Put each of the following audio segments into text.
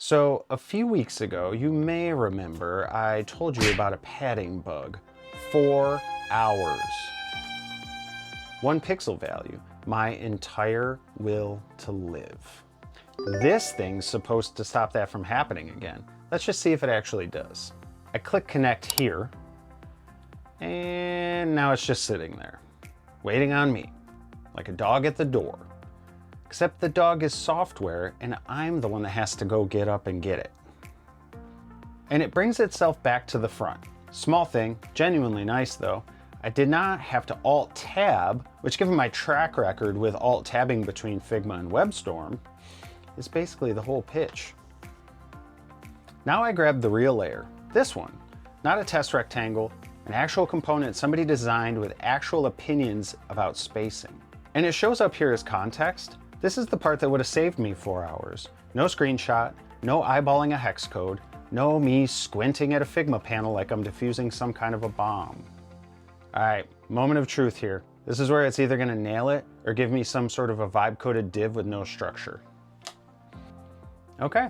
So a few weeks ago, you may remember I told you about a padding bug. 4 hours. 1 pixel value. My entire will to live. This thing's supposed to stop that from happening again. Let's just see if it actually does. I click connect here, and now it's just sitting there, waiting on me, like a dog at the door. Except the dog is software and I'm the one that has to go get up and get it. And it brings itself back to the front. Small thing, genuinely nice though. I did not have to Alt-Tab, which given my track record with Alt-Tabbing between Figma and WebStorm, is basically the whole pitch. Now I grab the real layer, this one. Not a test rectangle, an actual component somebody designed with actual opinions about spacing. And it shows up here as context. This is the part that would have saved me 4 hours. No screenshot, no eyeballing a hex code, no me squinting at a Figma panel like I'm diffusing some kind of a bomb. All right, moment of truth here. This is where it's either gonna nail it or give me some sort of a vibe-coded div with no structure. Okay,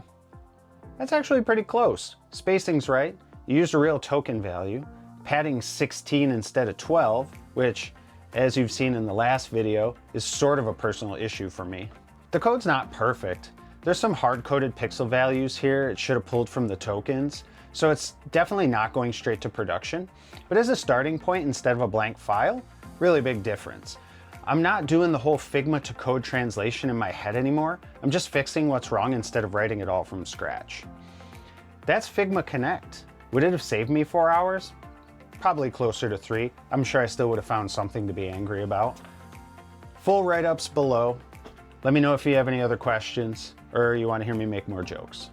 that's actually pretty close. Spacing's right, you used a real token value, padding 16 instead of 12, which, as you've seen in the last video, is sort of a personal issue for me. The code's not perfect. There's some hard-coded pixel values here it should have pulled from the tokens, so it's definitely not going straight to production. But as a starting point instead of a blank file, really big difference. I'm not doing the whole Figma to code translation in my head anymore. I'm just fixing what's wrong instead of writing it all from scratch. That's Figma Connect. Would it have saved me 4 hours? Probably closer to 3. I'm sure I still would have found something to be angry about. Full write-ups below. Let me know if you have any other questions or you want to hear me make more jokes.